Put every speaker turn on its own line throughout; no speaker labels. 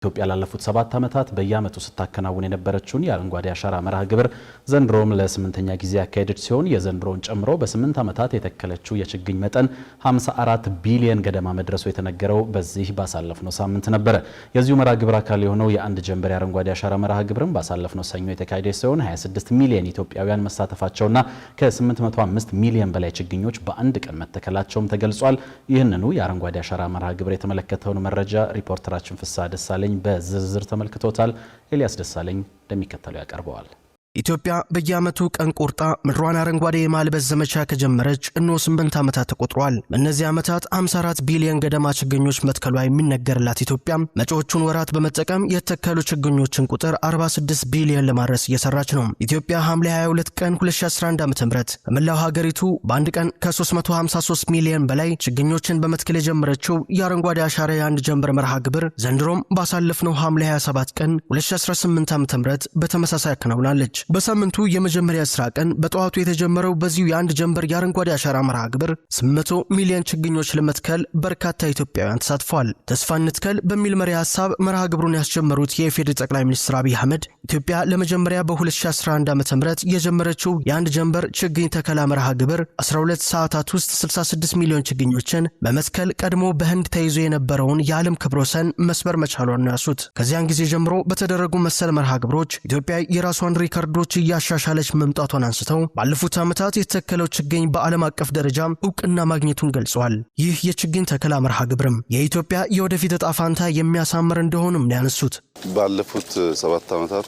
ኢትዮጵያ ላለፉት 7 ዓመታት በየዓመቱ ስታከናውን የነበረችውን የአረንጓዴ አሻራ መርሃ ግብር ዘንድሮም ለ8ኛ ጊዜ ያካሄደች ሲሆን የዘንድሮን ጨምሮ በ8 ዓመታት የተከለችው የችግኝ መጠን 54 ቢሊዮን ገደማ መድረሱ የተነገረው በዚህ ባሳለፍነው ሳምንት ነበር። የዚሁ መርሃ ግብር አካል የሆነው የአንድ ጀንበር የአረንጓዴ አሻራ መርሃ ግብርም ባሳለፍነው ሰኞ የተካሄደ ሲሆን 26 ሚሊዮን ኢትዮጵያውያን መሳተፋቸውና ከ805 ሚሊዮን በላይ ችግኞች በአንድ ቀን መተከላቸውም ተገልጿል። ይህንኑ የአረንጓዴ አሻራ መርሃ ግብር የተመለከተውን መረጃ ሪፖርተራችን ፍስሐ ደሳለኝ በዝርዝር ተመልክቶታል። ኤልያስ ደሳለኝ እንደሚከተለው ያቀርበዋል።
ኢትዮጵያ በየዓመቱ ቀን ቆርጣ ምድሯን አረንጓዴ የማልበስ ዘመቻ ከጀመረች እነሆ 8 ዓመታት ተቆጥሯል። በእነዚህ ዓመታት 54 ቢሊዮን ገደማ ችግኞች መትከሏ የሚነገርላት ኢትዮጵያ መጪዎቹን ወራት በመጠቀም የተከሉ ችግኞችን ቁጥር 46 ቢሊዮን ለማድረስ እየሰራች ነው። ኢትዮጵያ ሐምሌ 22 ቀን 2011 ዓ.ም በመላው ሀገሪቱ በአንድ ቀን ከ353 ሚሊዮን በላይ ችግኞችን በመትከል የጀመረችው የአረንጓዴ አሻራ የአንድ ጀንበር መርሃ ግብር ዘንድሮም ባሳለፍነው ሐምሌ 27 ቀን 2018 ዓ.ም በተመሳሳይ አከናውናለች። በሳምንቱ የመጀመሪያ ስራ ቀን በጠዋቱ የተጀመረው በዚሁ የአንድ ጀንበር የአረንጓዴ አሻራ መርሃ ግብር 800 ሚሊዮን ችግኞች ለመትከል በርካታ ኢትዮጵያውያን ተሳትፈዋል። ተስፋ እንትከል በሚል መሪ ሐሳብ መርሃ ግብሩን ያስጀመሩት የኢፌዴሪ ጠቅላይ ሚኒስትር አብይ አህመድ ኢትዮጵያ ለመጀመሪያ በ2011 ዓ.ም የጀመረችው የአንድ ጀንበር ችግኝ ተከላ መርሃ ግብር 12 ሰዓታት ውስጥ 66 ሚሊዮን ችግኞችን በመትከል ቀድሞ በህንድ ተይዞ የነበረውን የዓለም ክብረ ወሰን መስበር መቻሏን ነው ያሱት። ከዚያን ጊዜ ጀምሮ በተደረጉ መሰል መርሃ ግብሮች ኢትዮጵያ የራሷን ሪከርዶች እያሻሻለች መምጣቷን አንስተው ባለፉት ዓመታት የተተከለው ችግኝ በዓለም አቀፍ ደረጃ እውቅና ማግኘቱን ገልጸዋል። ይህ የችግኝ ተከላ መርሃ ግብርም የኢትዮጵያ የወደፊት ዕጣ ፈንታ የሚያሳምር እንደሆነም ነው ያነሱት።
ባለፉት 7 ዓመታት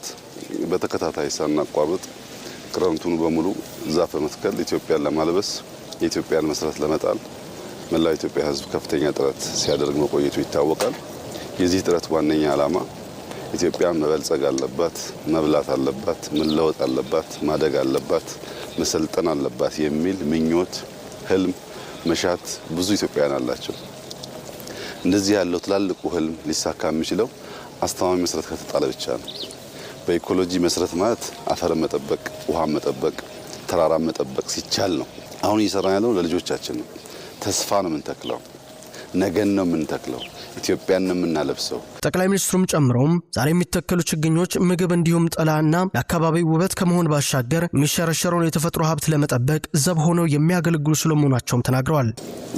በተከታታይ ሳናቋርጥ ክረምቱን በሙሉ ዛፍ በመትከል ኢትዮጵያን ለማልበስ የኢትዮጵያን መሰረት ለመጣል መላው ኢትዮጵያ ሕዝብ ከፍተኛ ጥረት ሲያደርግ መቆየቱ ይታወቃል። የዚህ ጥረት ዋነኛ ዓላማ ኢትዮጵያ መበልጸግ አለባት፣ መብላት አለባት፣ መለወጥ አለባት፣ ማደግ አለባት፣ መሰልጠን አለባት የሚል ምኞት፣ ህልም፣ መሻት ብዙ ኢትዮጵያውያን አላቸው። እንደዚህ ያለው ትላልቁ ህልም ሊሳካ የሚችለው አስተማማኝ መሰረት ከተጣለ ብቻ ነው። በኢኮሎጂ መሰረት ማለት አፈር መጠበቅ፣ ውሃ መጠበቅ፣ ተራራ መጠበቅ ሲቻል ነው። አሁን እየሰራን ያለው ለልጆቻችን ነው። ተስፋ ነው የምንተክለው፣ ነገን ነው የምንተክለው፣ ኢትዮጵያን ነው የምናለብሰው።
ጠቅላይ ሚኒስትሩም ጨምሮም ዛሬ የሚተከሉ ችግኞች ምግብ እንዲሁም ጥላና የአካባቢው ውበት ከመሆን ባሻገር የሚሸረሸረውን የተፈጥሮ ሀብት ለመጠበቅ ዘብ ሆነው የሚያገለግሉ ስለመሆናቸውም ተናግረዋል።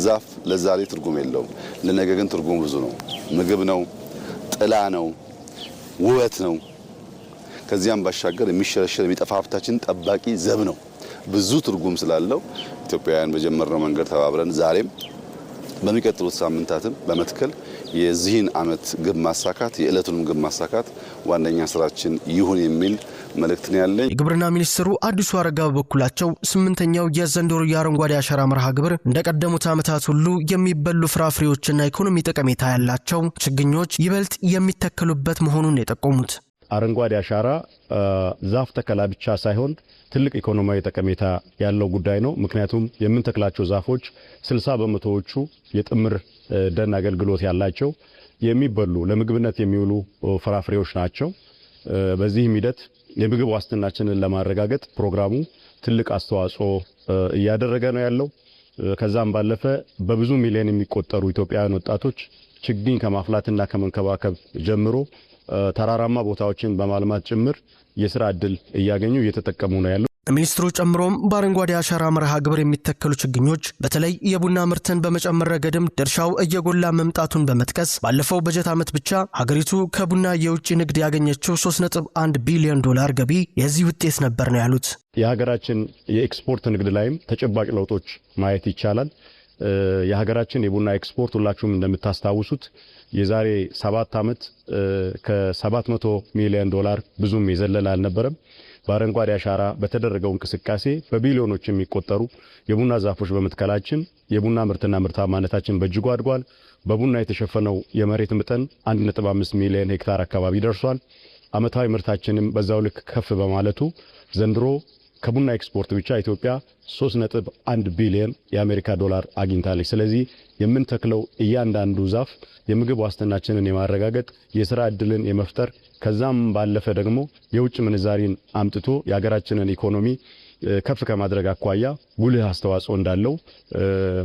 ዛፍ ለዛሬ ትርጉም የለውም፣ ለነገ ግን ትርጉም ብዙ ነው። ምግብ ነው፣ ጥላ ነው፣ ውበት ነው። ከዚያም ባሻገር የሚሸረሸር የሚጠፋ ሀብታችን ጠባቂ ዘብ ነው። ብዙ ትርጉም ስላለው ኢትዮጵያውያን በጀመርነው መንገድ ተባብረን ዛሬም በሚቀጥሉት ሳምንታትም በመትከል የዚህን ዓመት ግብ ማሳካት የዕለቱንም ግብ ማሳካት ዋነኛ ስራችን ይሁን የሚል መልእክት ነው ያለኝ።
የግብርና ሚኒስትሩ አዲሱ አረጋ በበኩላቸው 8ኛው የዘንድሮ የአረንጓዴ አሻራ መርሃ ግብር እንደቀደሙት ዓመታት ሁሉ የሚበሉ ፍራፍሬዎችና ኢኮኖሚ ጠቀሜታ ያላቸው ችግኞች ይበልጥ የሚተከሉበት መሆኑን የጠቆሙት
አረንጓዴ አሻራ ዛፍ ተከላ ብቻ ሳይሆን ትልቅ ኢኮኖሚያዊ ጠቀሜታ ያለው ጉዳይ ነው። ምክንያቱም የምንተክላቸው ዛፎች 60 በመቶዎቹ የጥምር ደን አገልግሎት ያላቸው የሚበሉ ለምግብነት የሚውሉ ፍራፍሬዎች ናቸው። በዚህም ሂደት የምግብ ዋስትናችንን ለማረጋገጥ ፕሮግራሙ ትልቅ አስተዋጽኦ እያደረገ ነው ያለው። ከዛም ባለፈ በብዙ ሚሊዮን የሚቆጠሩ ኢትዮጵያውያን ወጣቶች ችግኝ ከማፍላትና ከመንከባከብ ጀምሮ ተራራማ ቦታዎችን በማልማት ጭምር የሥራ ዕድል እያገኙ እየተጠቀሙ ነው ያለው።
ሚኒስትሩ ጨምሮም በአረንጓዴ አሻራ መርሃ ግብር የሚተከሉ ችግኞች በተለይ የቡና ምርትን በመጨመር ረገድም ድርሻው እየጎላ መምጣቱን በመጥቀስ ባለፈው በጀት ዓመት ብቻ ሀገሪቱ ከቡና የውጭ ንግድ ያገኘችው 3.1 ቢሊዮን ዶላር ገቢ የዚህ ውጤት ነበር ነው ያሉት።
የሀገራችን የኤክስፖርት ንግድ ላይም ተጨባጭ ለውጦች ማየት ይቻላል። የሀገራችን የቡና ኤክስፖርት ሁላችሁም እንደምታስታውሱት የዛሬ 7 ዓመት ከ700 ሚሊዮን ዶላር ብዙም የዘለለ አልነበረም። በአረንጓዴ አሻራ በተደረገው እንቅስቃሴ በቢሊዮኖች የሚቆጠሩ የቡና ዛፎች በመትከላችን የቡና ምርትና ምርታማነታችን በእጅጉ አድጓል። በቡና የተሸፈነው የመሬት መጠን 1.5 ሚሊዮን ሄክታር አካባቢ ደርሷል። ዓመታዊ ምርታችንም በዛው ልክ ከፍ በማለቱ ዘንድሮ ከቡና ኤክስፖርት ብቻ ኢትዮጵያ 3.1 ቢሊዮን የአሜሪካ ዶላር አግኝታለች። ስለዚህ የምንተክለው እያንዳንዱ ዛፍ የምግብ ዋስትናችንን የማረጋገጥ የሥራ ዕድልን የመፍጠር ከዛም ባለፈ ደግሞ የውጭ ምንዛሪን አምጥቶ የሀገራችንን ኢኮኖሚ ከፍ ከማድረግ አኳያ ጉልህ አስተዋጽኦ እንዳለው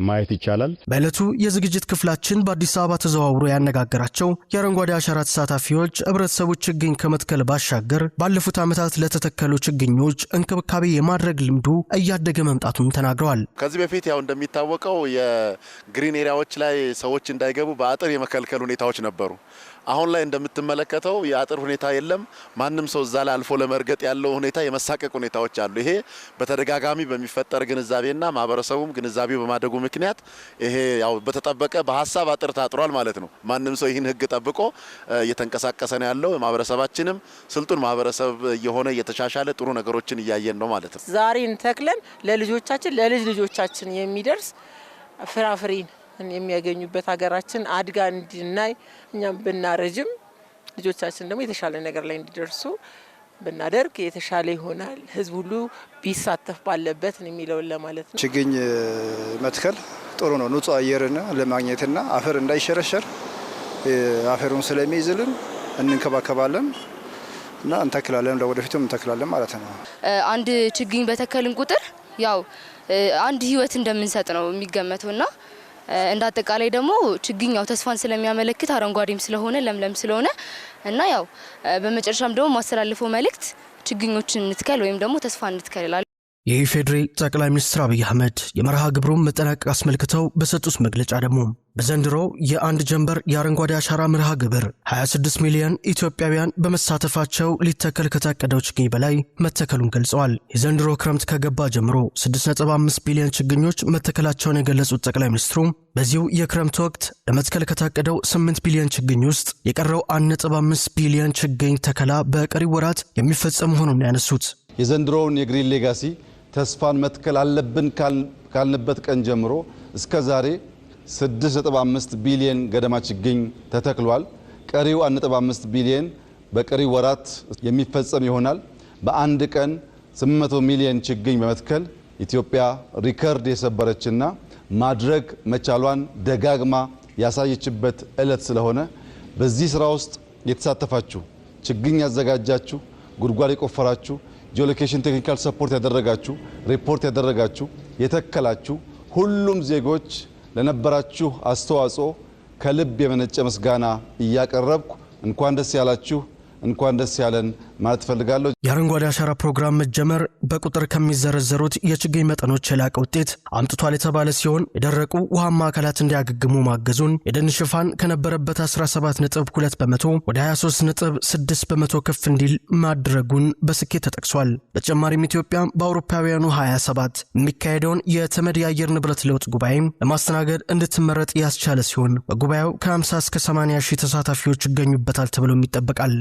ማየት ይቻላል።
በዕለቱ የዝግጅት ክፍላችን በአዲስ አበባ ተዘዋውሮ ያነጋገራቸው የአረንጓዴ አሻራ ተሳታፊዎች ህብረተሰቡ ችግኝ ከመትከል ባሻገር ባለፉት ዓመታት ለተተከሉ ችግኞች እንክብካቤ የማድረግ ልምዱ እያደገ መምጣቱን ተናግረዋል።
ከዚህ በፊት ያው እንደሚታወቀው የግሪን ኤሪያዎች ላይ ሰዎች እንዳይገቡ በአጥር የመከልከል ሁኔታዎች ነበሩ። አሁን ላይ እንደምትመለከተው የአጥር ሁኔታ የለም። ማንም ሰው እዛ ላይ አልፎ ለመርገጥ ያለው ሁኔታ የመሳቀቅ ሁኔታዎች አሉ። ይሄ በተደጋጋሚ በሚፈጠር ግንዛቤና ማህበረሰቡም ግንዛቤው በማደጉ ምክንያት ይሄ ያው በተጠበቀ በሐሳብ አጥር ታጥሯል ማለት ነው። ማንም ሰው ይህን ህግ ጠብቆ እየተንቀሳቀሰ ነው ያለው። ማህበረሰባችንም ስልጡን ማህበረሰብ የሆነ እየተሻሻለ ጥሩ ነገሮችን እያየን ነው ማለት ነው።
ዛሬን ተክለን ለልጆቻችን ለልጅ ልጆቻችን የሚደርስ ፍራፍሬን የሚያገኙበት ሀገራችን አድጋ እንድናይ እኛም ብናረጅም ልጆቻችን ደግሞ የተሻለ ነገር ላይ እንዲደርሱ ብናደርግ የተሻለ ይሆናል። ህዝብ ሁሉ ቢሳተፍ ባለበት የሚለውን ለማለት ነው።
ችግኝ መትከል ጥሩ ነው። ንጹህ አየርን ለማግኘትና አፈር እንዳይሸረሸር አፈሩን ስለሚይዝልን እንንከባከባለን እና እንተክላለን። ለወደፊቱም እንተክላለን ማለት ነው።
አንድ ችግኝ በተከልን ቁጥር ያው አንድ ህይወት እንደምንሰጥ ነው የሚገመተውና እንዳጠቃላይ ደግሞ ችግኛው ተስፋን ስለሚያመለክት አረንጓዴም ስለሆነ ለምለም ስለሆነ እና ያው በመጨረሻም ደግሞ ማስተላለፈው መልእክት ችግኞችን እንትከል ወይም ደግሞ ተስፋ እንትከል ይላል።
የኢፌዴሪ ጠቅላይ ሚኒስትር አብይ አህመድ የመርሃ ግብሩን መጠናቀቅ አስመልክተው በሰጡት መግለጫ ደግሞ በዘንድሮ የአንድ ጀንበር የአረንጓዴ አሻራ መርሃ ግብር 26 ሚሊዮን ኢትዮጵያውያን በመሳተፋቸው ሊተከል ከታቀደው ችግኝ በላይ መተከሉን ገልጸዋል። የዘንድሮ ክረምት ከገባ ጀምሮ 6.5 ቢሊዮን ችግኞች መተከላቸውን የገለጹት ጠቅላይ ሚኒስትሩ በዚሁ የክረምት ወቅት ለመትከል ከታቀደው 8 ቢሊዮን ችግኝ ውስጥ የቀረው 1.5 ቢሊዮን ችግኝ ተከላ በቀሪ ወራት የሚፈጸም መሆኑን ያነሱት
የዘንድሮውን የግሪን ሌጋሲ ተስፋን መትከል አለብን ካልንበት ቀን ጀምሮ እስከ ዛሬ 6.5 ቢሊዮን ገደማ ችግኝ ተተክሏል። ቀሪው 1.5 ቢሊዮን በቀሪ ወራት የሚፈጸም ይሆናል። በአንድ ቀን 800 ሚሊዮን ችግኝ በመትከል ኢትዮጵያ ሪከርድ የሰበረችና ማድረግ መቻሏን ደጋግማ ያሳየችበት ዕለት ስለሆነ በዚህ ስራ ውስጥ የተሳተፋችሁ ችግኝ ያዘጋጃችሁ፣ ጉድጓድ የቆፈራችሁ፣ ጂኦሎኬሽን ቴክኒካል ሰፖርት ያደረጋችሁ፣ ሪፖርት ያደረጋችሁ፣ የተከላችሁ ሁሉም ዜጎች ለነበራችሁ አስተዋጽኦ ከልብ የመነጨ ምስጋና እያቀረብኩ እንኳን ደስ ያላችሁ እንኳን ደስ ያለን ማለት ፈልጋለሁ።
የአረንጓዴ አሻራ ፕሮግራም መጀመር በቁጥር ከሚዘረዘሩት የችግኝ መጠኖች የላቀ ውጤት አምጥቷል የተባለ ሲሆን የደረቁ ውሃማ አካላት እንዲያገግሙ ማገዙን፣ የደን ሽፋን ከነበረበት 17.2 በመቶ ወደ 23.6 በመቶ ከፍ እንዲል ማድረጉን በስኬት ተጠቅሷል። በተጨማሪም ኢትዮጵያ በአውሮፓውያኑ 27 የሚካሄደውን የተመድ የአየር ንብረት ለውጥ ጉባኤ ለማስተናገድ እንድትመረጥ ያስቻለ ሲሆን በጉባኤው ከ50 እስከ 80 ሺህ ተሳታፊዎች ይገኙበታል ተብሎም ይጠበቃል።